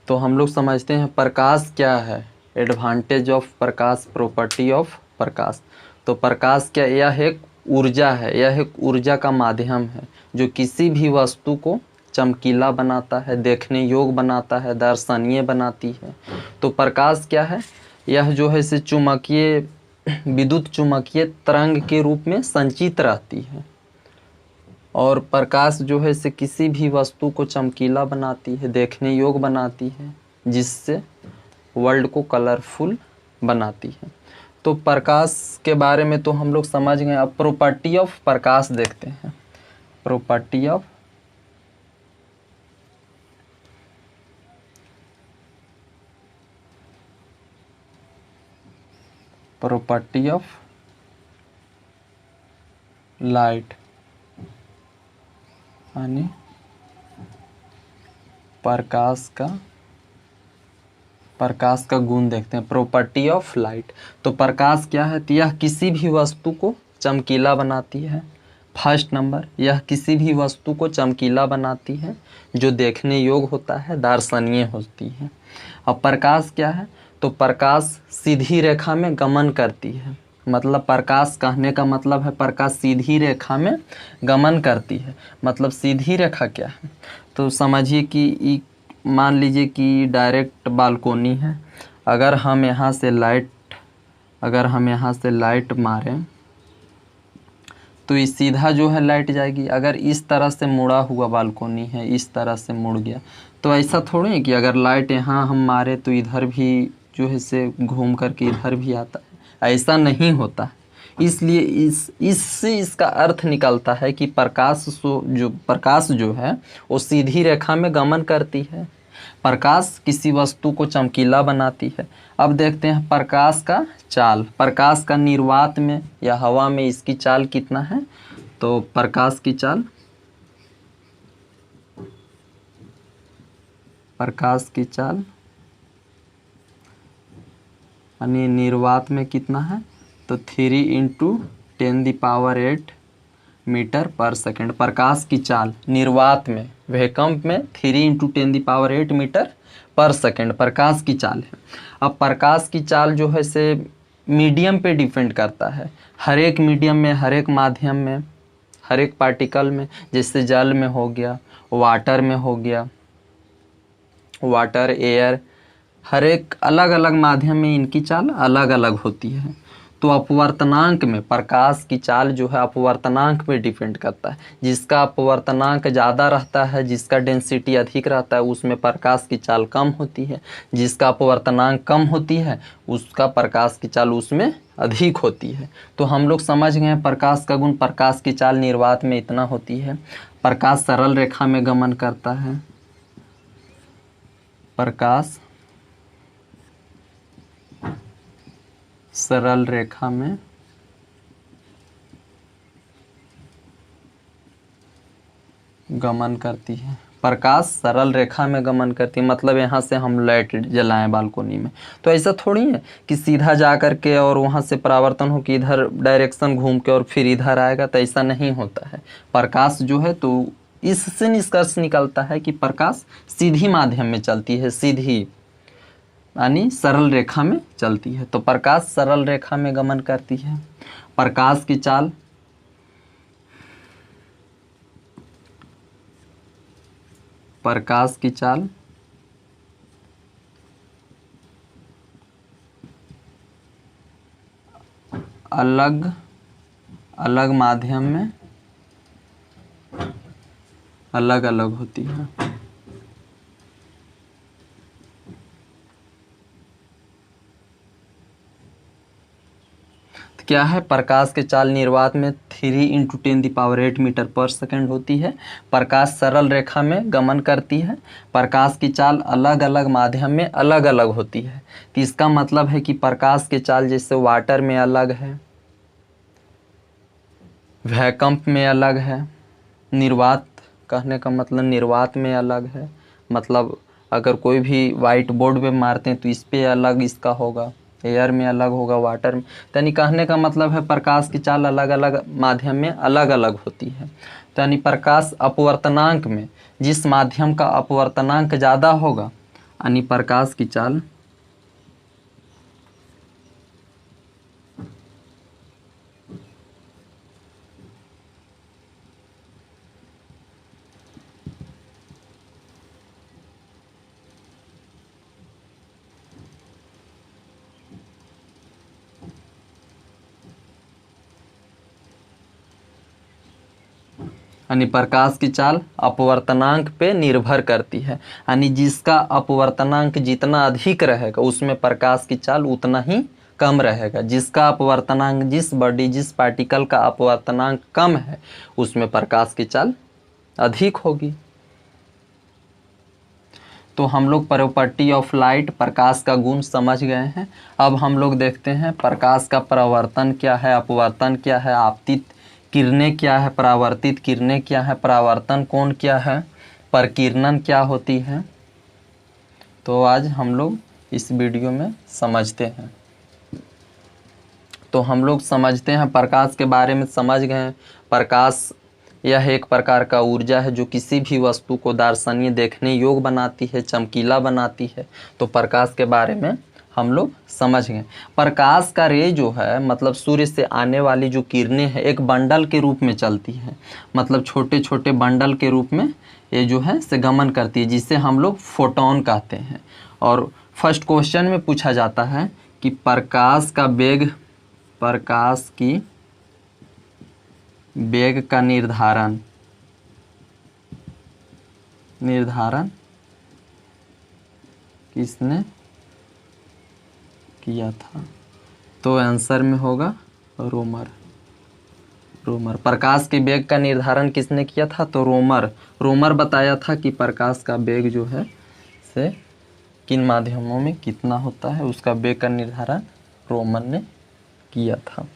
तो हम लोग समझते हैं प्रकाश क्या है, एडवांटेज ऑफ प्रकाश, प्रॉपर्टी ऑफ प्रकाश। तो प्रकाश क्या, यह एक ऊर्जा है, यह एक ऊर्जा का माध्यम है जो किसी भी वस्तु को चमकीला बनाता है, देखने योग्य बनाता है, दर्शनीय बनाती है। तो प्रकाश क्या है, यह जो है इसे चुंबकीय, विद्युत चुंबकीय तरंग के रूप में संचित रहती है। और प्रकाश जो है इसे किसी भी वस्तु को चमकीला बनाती है, देखने योग्य बनाती है, जिससे वर्ल्ड को कलरफुल बनाती है। तो प्रकाश के बारे में तो हम लोग समझ गए। अब प्रॉपर्टी ऑफ प्रकाश देखते हैं। प्रॉपर्टी ऑफ लाइट यानी प्रकाश का गुण देखते हैं। प्रॉपर्टी ऑफ लाइट, तो प्रकाश क्या है? तो यह किसी भी वस्तु को चमकीला बनाती है। फर्स्ट नंबर, यह किसी भी वस्तु को चमकीला बनाती है जो देखने योग्य होता है, दर्शनीय होती है। अब प्रकाश क्या है? तो प्रकाश सीधी रेखा में गमन करती है। मतलब प्रकाश कहने का मतलब है प्रकाश सीधी रेखा में गमन करती है। मतलब सीधी रेखा क्या है? तो समझिए कि मान लीजिए कि डायरेक्ट बालकोनी है अगर हम यहाँ से लाइट मारें तो ये सीधा जो है लाइट जाएगी। अगर इस तरह से मुड़ा हुआ बालकोनी है, इस तरह से मुड़ गया, तो ऐसा थोड़ी है कि अगर लाइट यहाँ हम मारे तो इधर भी जो है से घूम करके इधर भी आता है, ऐसा नहीं होता है। इसलिए इससे इसका अर्थ निकलता है कि प्रकाश जो है वो सीधी रेखा में गमन करती है। प्रकाश किसी वस्तु को चमकीला बनाती है। अब देखते हैं प्रकाश का चाल, प्रकाश का निर्वात में या हवा में इसकी चाल कितना है। तो प्रकाश की चाल यानी निर्वात में कितना है, तो 3 × 10⁸ मीटर पर सेकंड। प्रकाश की चाल निर्वात में, वैकम्प में 3 × 10⁸ मीटर पर सेकंड प्रकाश की चाल है। अब प्रकाश की चाल जो है से मीडियम पे डिपेंड करता है। हर एक मीडियम में, हर एक माध्यम में, हर एक पार्टिकल में, जैसे जल में हो गया, वाटर में हो गया, वाटर, एयर, हर एक अलग अलग माध्यम में इनकी चाल अलग अलग होती है। तो अपवर्तनांक में प्रकाश की चाल जो है अपवर्तनांक पे डिपेंड करता है। जिसका अपवर्तनांक ज़्यादा रहता है, जिसका डेंसिटी अधिक रहता है, उसमें प्रकाश की चाल कम होती है। जिसका अपवर्तनांक कम होती है उसका प्रकाश की चाल उसमें अधिक होती है। तो हम लोग समझ गए प्रकाश का गुण। प्रकाश की चाल निर्वात में इतना होती है। प्रकाश सरल रेखा में गमन करता है। प्रकाश सरल रेखा में गमन करती है। प्रकाश सरल रेखा में गमन करती है मतलब यहाँ से हम लाइट जलाएं बालकोनी में तो ऐसा थोड़ी है कि सीधा जा कर के और वहाँ से परावर्तन हो कि इधर डायरेक्शन घूम के और फिर इधर आएगा, तो ऐसा नहीं होता है। प्रकाश जो है तो इससे निष्कर्ष निकलता है कि प्रकाश सीधी माध्यम में चलती है, सीधी यानी सरल रेखा में चलती है। तो प्रकाश सरल रेखा में गमन करती है। प्रकाश की चाल अलग अलग माध्यम में अलग अलग होती है। क्या है, प्रकाश के चाल निर्वात में 3 × 10⁸ मीटर पर सेकंड होती है। प्रकाश सरल रेखा में गमन करती है। प्रकाश की चाल अलग अलग माध्यम में अलग अलग होती है। तो इसका मतलब है कि प्रकाश की चाल जैसे वाटर में अलग है, वैकम्प में अलग है, निर्वात कहने का मतलब निर्वात में अलग है। मतलब अगर कोई भी वाइट बोर्ड पे मारते हैं तो इस पे अलग इसका होगा, एयर में अलग होगा, वाटर में। यानी कहने का मतलब है प्रकाश की चाल अलग अलग माध्यम में अलग अलग होती है। तो यानी प्रकाश अपवर्तनांक में जिस माध्यम का अपवर्तनांक ज़्यादा होगा यानी प्रकाश की चाल यानी प्रकाश की चाल अपवर्तनांक पे निर्भर करती है। यानी जिसका अपवर्तनांक जितना अधिक रहेगा उसमें प्रकाश की चाल उतना ही कम रहेगा। जिसका अपवर्तनांक, जिस पार्टिकल का अपवर्तनांक कम है उसमें प्रकाश की चाल अधिक होगी। तो हम लोग प्रॉपर्टी ऑफ लाइट, प्रकाश का गुण समझ गए हैं। अब हम लोग देखते हैं प्रकाश का परावर्तन क्या है, अपवर्तन क्या है, आपतित किरणें क्या है, परावर्तित किरणें क्या है, परावर्तन कोण क्या है, प्रकीर्णन क्या होती है। तो आज हम लोग इस वीडियो में समझते हैं। तो हम लोग समझते हैं प्रकाश के बारे में समझ गए। प्रकाश यह एक प्रकार का ऊर्जा है जो किसी भी वस्तु को दर्शनीय, देखने योग्य बनाती है, चमकीला बनाती है। तो प्रकाश के बारे में हम लोग समझ गए। प्रकाश का रे जो है मतलब सूर्य से आने वाली जो किरणें हैं एक बंडल के रूप में चलती है। मतलब छोटे छोटे बंडल के रूप में ये जो है से गमन करती है, जिसे हम लोग फोटोन कहते हैं। और फर्स्ट क्वेश्चन में पूछा जाता है कि प्रकाश की वेग का निर्धारण किसने किया था? तो आंसर में होगा रोमर। प्रकाश के वेग का निर्धारण किसने किया था? तो रोमर बताया था कि प्रकाश का वेग जो है से किन माध्यमों में कितना होता है, उसका वेग का निर्धारण रोमर ने किया था।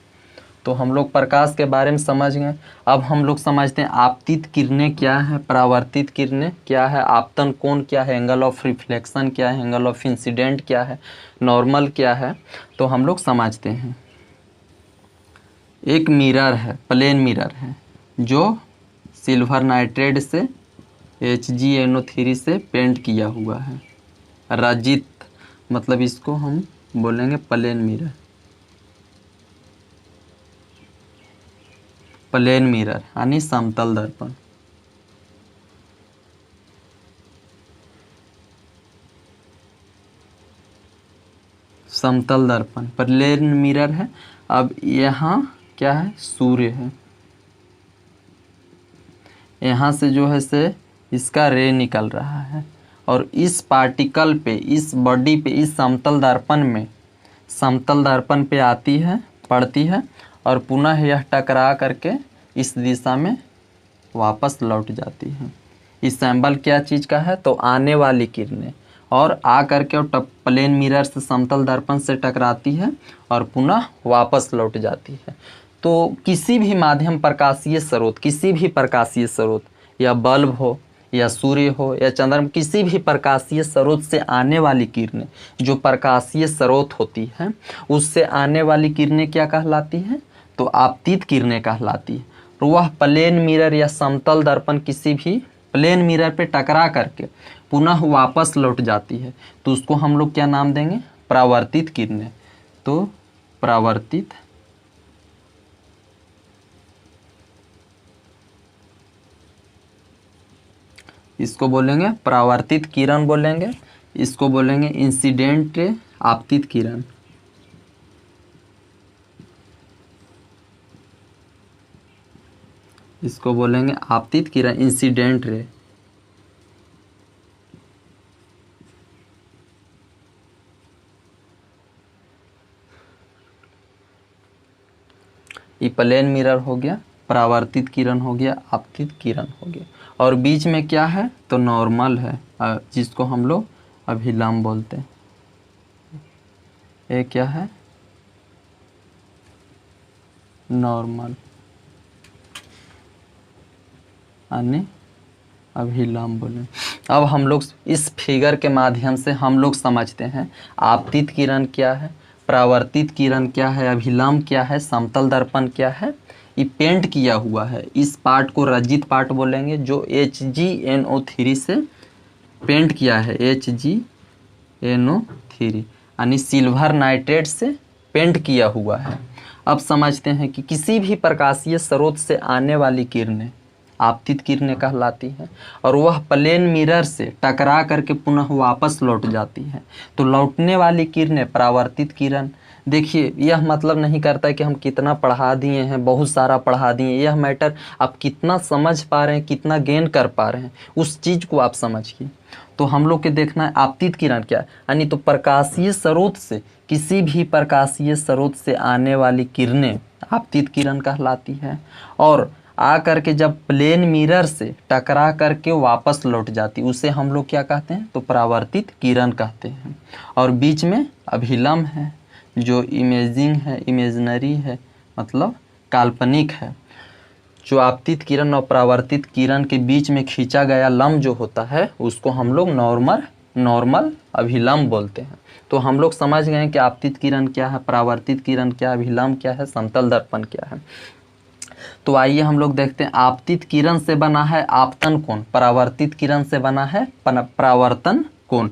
तो हम लोग प्रकाश के बारे में समझ गए। अब हम लोग समझते हैं आपतित किरणें क्या है, परावर्तित किरणें क्या है, आपतन कोण क्या है, एंगल ऑफ रिफ्लेक्शन क्या है, एंगल ऑफ इंसिडेंट क्या है, नॉर्मल क्या है। तो हम लोग समझते हैं। एक मिरर है, प्लेन मिरर है, जो सिल्वर नाइट्रेट से HgNO3 से पेंट किया हुआ है, रजित, मतलब इसको हम बोलेंगे प्लेन मिरर। प्लेन मिरर यानी समतल दर्पण। समतल दर्पण प्लेन मिरर है। अब यहाँ क्या है? सूर्य है। यहाँ से जो है से इसका रे निकल रहा है और इस पार्टिकल पे, इस बॉडी पे, इस समतल दर्पण पे आती है, पड़ती है और पुनः यह टकरा करके इस दिशा में वापस लौट जाती है। इस सैंबल क्या चीज़ का है? तो आने वाली किरणें, और आ करके और प्लेन मिरर से, समतल दर्पण से टकराती है और पुनः वापस लौट जाती है। तो किसी भी माध्यम प्रकाशीय स्रोत, किसी भी प्रकाशीय स्रोत, या बल्ब हो या सूर्य हो या चंद्रमा, किसी भी प्रकाशीय स्रोत से आने वाली किरणें, जो प्रकाशीय स्रोत होती है उससे आने वाली किरणें क्या कहलाती हैं? तो आपतित किरणें कहलाती है। तो वह प्लेन मिरर या समतल दर्पण किसी भी प्लेन मिरर पे टकरा करके पुनः वापस लौट जाती है, तो उसको हम लोग क्या नाम देंगे? परावर्तित किरणें। तो परावर्तित इसको बोलेंगे परावर्तित किरण बोलेंगे, इसको बोलेंगे इंसिडेंट आपतित किरण। इसको बोलेंगे आपतित किरण, इंसिडेंट रे। ये प्लेन मिरर हो गया, परावर्तित किरण हो गया, आपतित किरण हो गया, और बीच में क्या है? तो नॉर्मल है, जिसको हम लोग अभिलंब बोलते हैं। ये क्या है? नॉर्मल यानी अभिलंब बोले। अब हम लोग इस फिगर के माध्यम से हम लोग समझते हैं आपतित किरण क्या है, परावर्तित किरण क्या है, अभिलंब क्या है, समतल दर्पण क्या है। ये पेंट किया हुआ है, इस पार्ट को रजित पार्ट बोलेंगे, जो HgNO3 से पेंट किया है, HgNO3 यानी सिल्वर नाइट्रेट से पेंट किया हुआ है। अब समझते हैं कि किसी भी प्रकाशीय स्रोत से आने वाली किरणें आपतित किरणें कहलाती हैं, और वह प्लेन मिरर से टकरा करके पुनः वापस लौट जाती है। तो लौटने वाली किरणें परावर्तित किरण। देखिए, यह मतलब नहीं करता कि हम कितना पढ़ा दिए हैं, बहुत सारा पढ़ा दिए, यह मैटर आप कितना समझ पा रहे हैं, कितना गेन कर पा रहे हैं, उस चीज़ को आप समझिए। तो हम लोग के देखना है आपतित किरण क्या है, यानी तो प्रकाशीय स्रोत से, किसी भी प्रकाशीय स्रोत से आने वाली किरणें आपतित किरण कहलाती है, और आ करके जब प्लेन मिरर से टकरा करके वापस लौट जाती, उसे हम लोग क्या कहते हैं? तो परावर्तित किरण कहते हैं। और बीच में अभिलंब है, जो इमेजिंग है, इमेजनरी है, मतलब काल्पनिक है। जो आपतित किरण और परावर्तित किरण के बीच में खींचा गया लंब जो होता है, उसको हम लोग नॉर्मल अभिलंब बोलते हैं। तो हम लोग समझ गए कि आपतित किरण क्या है, परावर्तित किरण क्या है, अभिलंब क्या है, समतल दर्पण क्या है। तो आइए हम लोग देखते हैं, आपतित किरण से बना है आपतन कोण, परावर्तित किरण से बना है परावर्तन कोण।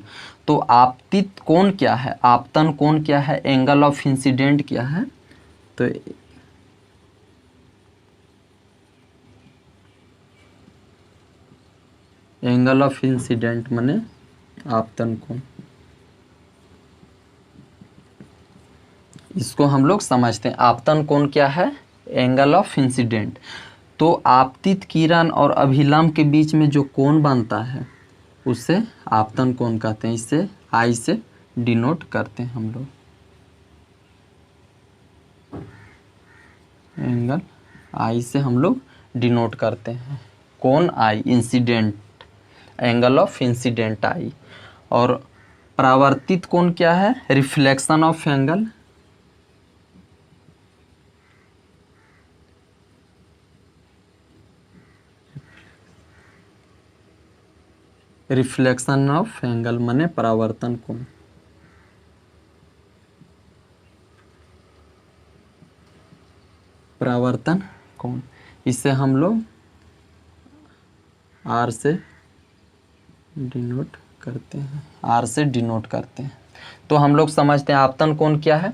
तो आपतित कोण क्या है, आपतन कोण क्या है, एंगल ऑफ इंसिडेंट क्या है? तो एंगल ऑफ इंसिडेंट माने आपतन कोण। इसको हम लोग समझते हैं। आपतन कोण क्या है? Angle of incident. तो आपतित किरण और अभिलंब के बीच में जो कोण बनता है उसे आपतन कोण कहते हैं। इसे आई से डिनोट करते हैं हम लोग। एंगल आई से हम लोग डिनोट करते हैं। कोण I, incident, angle of incident I. और परावर्तित कोण क्या है? Reflection of angle. Reflection of angle माने परावर्तन कोण। परावर्तन कोण, इसे हम लोग आर से डिनोट करते हैं। आर से डिनोट करते हैं। तो हम लोग समझते हैं आपतन कोण क्या है।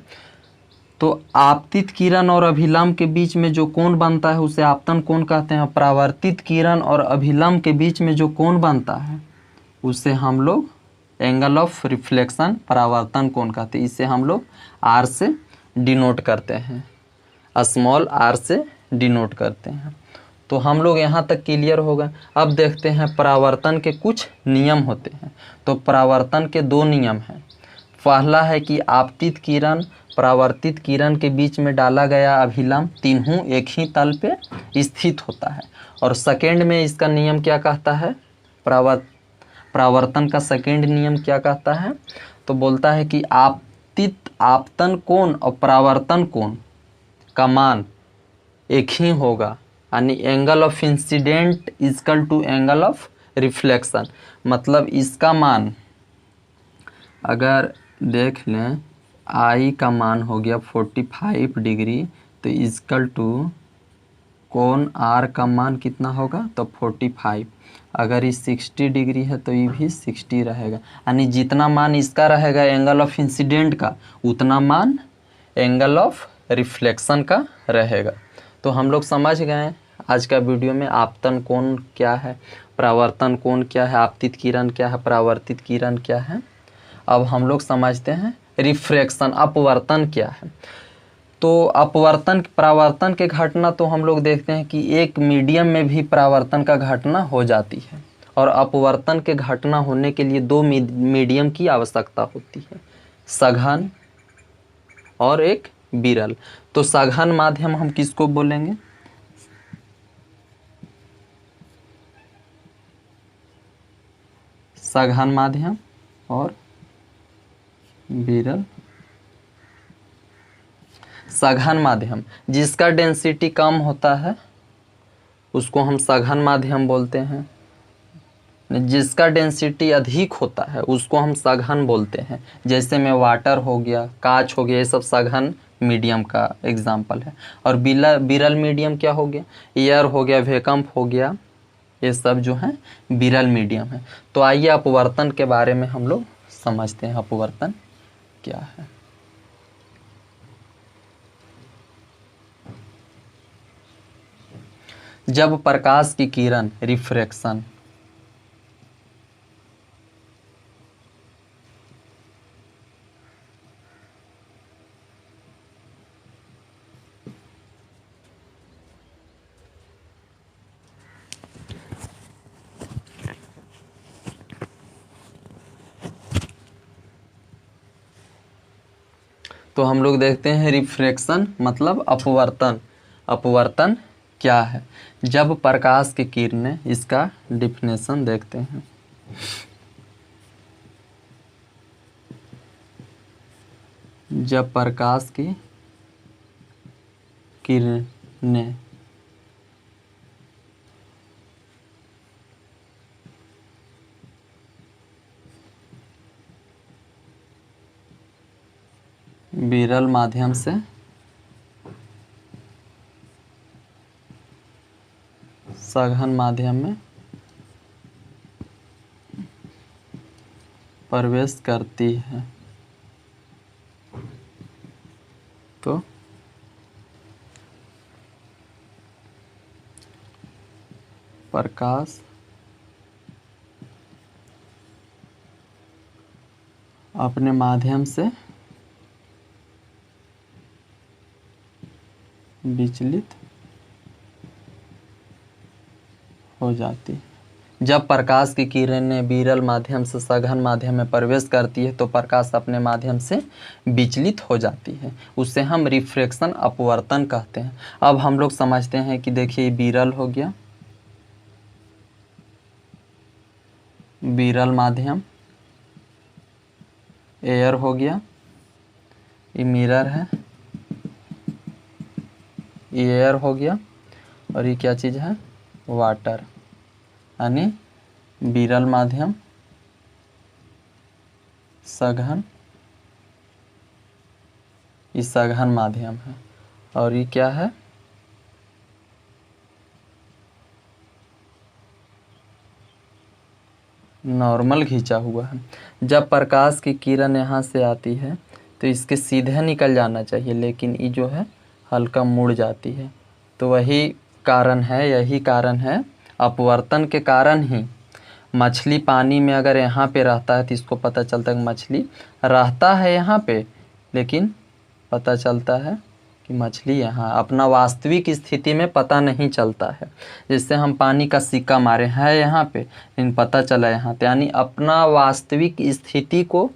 तो आपतित किरण और अभिलंब के बीच में जो कोण बनता है उसे आपतन कोण कहते हैं। परावर्तित किरण और अभिलंब के बीच में जो कोण बनता है उसे हम लोग एंगल ऑफ रिफ्लेक्शन, परावर्तन कोण कहते हैं। इसे हम लोग आर से डिनोट करते हैं, स्मॉल आर से डिनोट करते हैं। तो हम लोग यहाँ तक क्लियर हो गए। अब देखते हैं परावर्तन के कुछ नियम होते हैं। तो परावर्तन के दो नियम हैं। पहला है कि आपतित किरण परावर्तित किरण के बीच में डाला गया अभिलंब तीनों एक ही तल पे स्थित होता है। और सेकेंड में इसका नियम क्या कहता है? परावर्तन का सेकेंड नियम क्या कहता है? तो बोलता है कि आपतन कोण और परावर्तन कोण का मान एक ही होगा, यानी angle of incident equal to angle of reflection. मतलब इसका मान अगर देख लें, आई का मान हो गया 45 डिग्री, तो इक्वल टू कोण आर का मान कितना होगा? तो 45। अगर ये 60 डिग्री है तो ये भी 60 रहेगा। यानी जितना मान इसका रहेगा एंगल ऑफ इंसिडेंट का, उतना मान एंगल ऑफ रिफ्लेक्शन का रहेगा। तो हम लोग समझ गए आज का वीडियो में आपतन कोण क्या है, परावर्तन कोण क्या है, आपतित किरण क्या है, परावर्तित किरण क्या है। अब हम लोग समझते हैं रिफ्रैक्शन, अपवर्तन क्या है। तो अपवर्तन परावर्तन के घटना तो हम लोग देखते हैं कि एक मीडियम में भी परावर्तन का घटना हो जाती है। और अपवर्तन के घटना होने के लिए दो मीडियम की आवश्यकता होती है, सघन और एक विरल। तो सघन माध्यम हम किसको बोलेंगे? सघन माध्यम और विरल। सघन माध्यम जिसका डेंसिटी कम होता है उसको हम सघन माध्यम बोलते हैं। जिसका डेंसिटी अधिक होता है उसको हम सघन बोलते हैं। जैसे में वाटर हो गया, कांच हो गया, ये सब सघन मीडियम का एग्जाम्पल है। और विरल मीडियम क्या हो गया? एयर हो गया, वैकम्प हो गया, ये सब जो है विरल मीडियम है। तो आइए अपवर्तन के बारे में हम लोग समझते हैं। अपवर्तन क्या है? जब प्रकाश की किरण रिफ्रैक्शन तो हम लोग देखते हैं रिफ्रैक्शन मतलब अपवर्तन। अपवर्तन क्या है? जब प्रकाश की किरणें, इसका डिफिनेशन देखते हैं। जब प्रकाश की किरणें विरल माध्यम से सघन माध्यम में प्रवेश करती है तो प्रकाश अपने माध्यम से विचलित हो जाती है। जब प्रकाश की किरणें विरल माध्यम से सघन माध्यम में प्रवेश करती है तो प्रकाश अपने माध्यम से विचलित हो जाती है, उसे हम रिफ्रैक्शन अपवर्तन कहते हैं। अब हम लोग समझते हैं कि देखिए विरल हो गया, विरल माध्यम, एयर हो गया, ये मिरर है, ये एयर हो गया, और ये क्या चीज़ है, वाटर, यानी विरल माध्यम, सघन, ये सघन माध्यम है, और ये क्या है, नॉर्मल खींचा हुआ है। जब प्रकाश की किरण यहाँ से आती है तो इसके सीधे निकल जाना चाहिए, लेकिन ये जो है हल्का मुड़ जाती है। तो वही कारण है, यही कारण है, अपवर्तन के कारण ही मछली पानी में अगर यहाँ पे रहता है तो इसको पता चलता है कि मछली रहता है यहाँ पे, लेकिन पता चलता है कि मछली यहाँ, अपना वास्तविक स्थिति में पता नहीं चलता है। जिससे हम पानी का सिक्का मारे हैं यहाँ पे, लेकिन पता चला यहाँ, यानी अपना वास्तविक स्थिति को,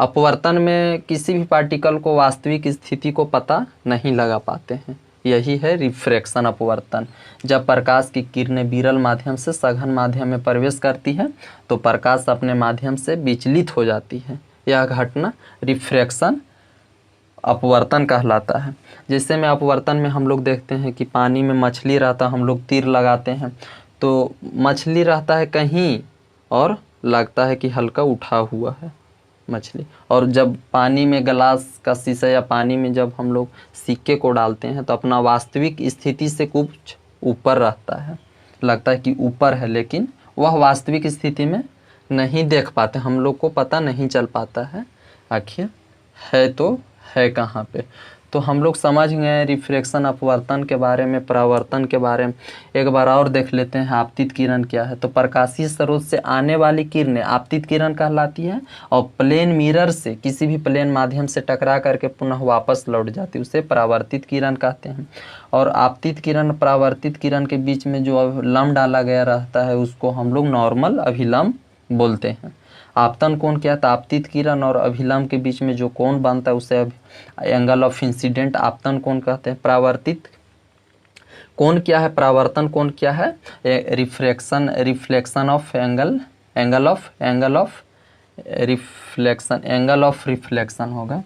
अपवर्तन में किसी भी पार्टिकल को वास्तविक स्थिति को पता नहीं लगा पाते हैं। यही है रिफ्रैक्शन अपवर्तन। जब प्रकाश की किरणें विरल माध्यम से सघन माध्यम में प्रवेश करती है तो प्रकाश अपने माध्यम से विचलित हो जाती है। यह घटना रिफ्रैक्शन अपवर्तन कहलाता है। जैसे में अपवर्तन में हम लोग देखते हैं कि पानी में मछली रहता, हम लोग तीर लगाते हैं तो मछली रहता है कहीं और लगता है कि हल्का उठा हुआ है मछली, और जब पानी में गिलास का शीशा या पानी में जब हम लोग सिक्के को डालते हैं तो अपना वास्तविक स्थिति से कुछ ऊपर रहता है, लगता है कि ऊपर है, लेकिन वह वास्तविक स्थिति में नहीं देख पाते, हम लोग को पता नहीं चल पाता है आखिर है तो है कहाँ पे। तो हम लोग समझ गए रिफ्रैक्शन अपवर्तन के बारे में, परावर्तन के बारे में। एक बार और देख लेते हैं आपतित किरण क्या है। तो प्रकाशीय स्रोत से आने वाली किरणें आपतित किरण कहलाती है, और प्लेन मिरर से किसी भी प्लेन माध्यम से टकरा करके पुनः वापस लौट जाती है, उसे परावर्तित किरण कहते हैं। और आपतित किरण परावर्तित किरण के बीच में जो अभिलंब डाला गया रहता है उसको हम लोग नॉर्मल अभिलंब बोलते हैं। आपतन कोण क्या था, आपतित किरण और अभिलंब के बीच में जो कोण बनता है उसे एंगल ऑफ इंसिडेंट आपतन कोण कहते हैं। परावर्तित कोण क्या है, परावर्तन कोण क्या है, reflection of angle of reflection होगा,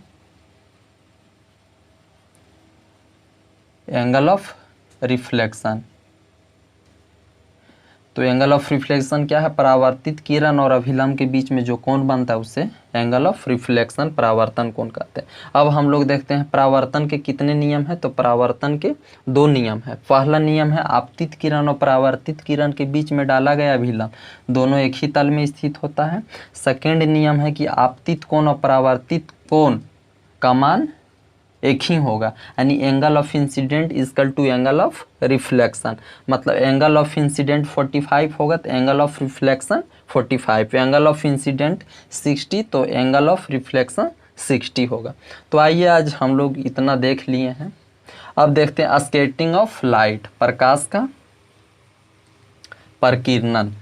एंगल ऑफ रिफ्लेक्शन। तो एंगल ऑफ रिफ्लेक्शन क्या है, परावर्तित किरण और अभिलंब के बीच में जो कोण बनता है उसे एंगल ऑफ रिफ्लेक्शन परावर्तन कोण कहते हैं। अब हम लोग देखते हैं परावर्तन के कितने नियम हैं। तो परावर्तन के 2 नियम है। पहला नियम है आपतित किरण और परावर्तित किरण के बीच में डाला गया अभिलंब दोनों एक ही तल में स्थित होता है। सेकेंड नियम है कि आपतित कोण और परावर्तित कोण का मान एक ही होगा, यानी angle of incident equal to angle of reflection. मतलब एंगल ऑफ इंसिडेंट 45 होगा तो angle of reflection 45, angle of incident 60 तो एंगल ऑफ रिफ्लेक्शन 60 होगा। तो आइए आज हम लोग इतना देख लिए हैं। अब देखते हैं स्कैटरिंग ऑफ लाइट, प्रकाश का प्रकीर्णन।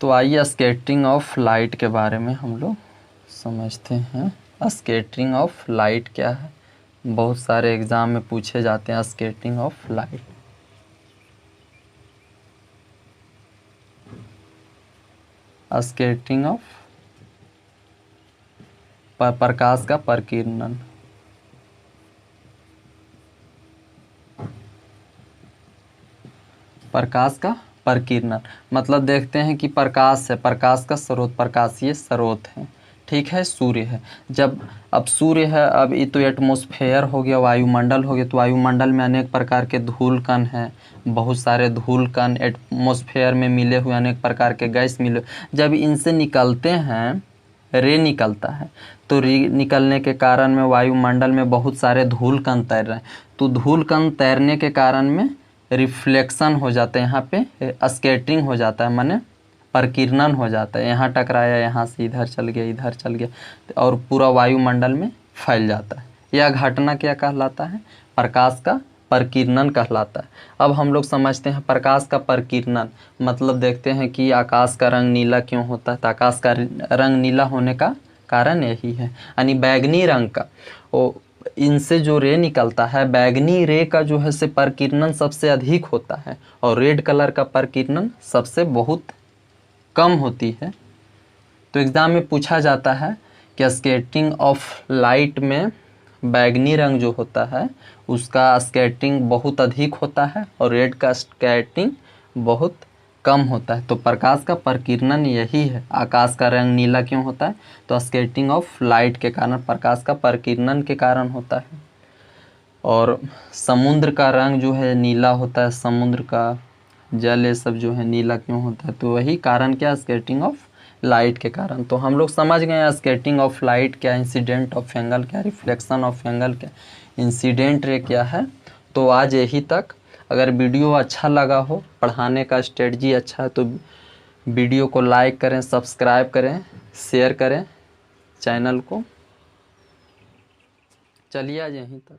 तो आइए स्कैटरिंग ऑफ लाइट के बारे में हम लोग समझते हैं। स्कैटरिंग ऑफ लाइट क्या है, बहुत सारे एग्जाम में पूछे जाते हैं scattering of light. Scattering of प्रकाश का प्रकीर्णन। प्रकाश का प्रकीर्णन मतलब देखते हैं कि प्रकाश है, प्रकाश का स्रोत प्रकाशीय स्रोत है, ठीक है, सूर्य है। जब अब सूर्य है, अब ये तो एटमॉस्फेयर हो गया, वायुमंडल हो गया। तो वायुमंडल में अनेक प्रकार के धूल कण हैं, बहुत सारे धूल कण एटमॉस्फेयर में मिले हुए, अनेक प्रकार के गैस मिले। जब इनसे निकलते हैं, रे निकलता है, तो रे निकलने के कारण में वायुमंडल में बहुत सारे धूल कण तैर रहे हैं। तो धूल कण तैरने के कारण में रिफ्लेक्शन हो जाता है, यहाँ पे स्कैटरिंग हो जाता है, माने प्रकीर्णन हो जाता है। यहाँ टकराया, यहाँ से इधर चल गया, इधर चल गया, और पूरा वायुमंडल में फैल जाता है। यह घटना क्या कहलाता है, प्रकाश का परकिरणन कहलाता है। अब हम लोग समझते हैं प्रकाश का परकिरणन मतलब देखते हैं कि आकाश का रंग नीला क्यों होता है। तो आकाश का रंग नीला होने का कारण यही है, यानी बैगनी रंग का वो इनसे जो रे निकलता है, बैगनी रे का जो है से परकिरणन सबसे अधिक होता है और रेड कलर का परकिरणन सबसे बहुत कम होती है। तो एग्ज़ाम में पूछा जाता है कि स्कैटरिंग ऑफ लाइट में बैगनी रंग जो होता है उसका स्कैटरिंग बहुत अधिक होता है और रेड का स्कैटरिंग बहुत कम होता है। तो प्रकाश का परकिरणन यही है। आकाश का रंग नीला क्यों होता है? तो स्कैटरिंग ऑफ लाइट के कारण, प्रकाश का परकिरणन के कारण होता है। और समुद्र का रंग जो है नीला होता है, समुद्र का जल ये सब जो है नीला क्यों होता है? तो वही कारण क्या? स्कैटरिंग ऑफ लाइट के कारण। तो हम लोग समझ गए स्कैटरिंग ऑफ लाइट क्या, इंसिडेंट ऑफ एंगल क्या, रिफ्लेक्शन ऑफ एंगल क्या, इंसिडेंट रे क्या है। तो आज यही तक। अगर वीडियो अच्छा लगा हो, पढ़ाने का स्ट्रेटजी अच्छा है तो वीडियो को लाइक करें, सब्सक्राइब करें, शेयर करें चैनल को। चलिए आज यहीं तक।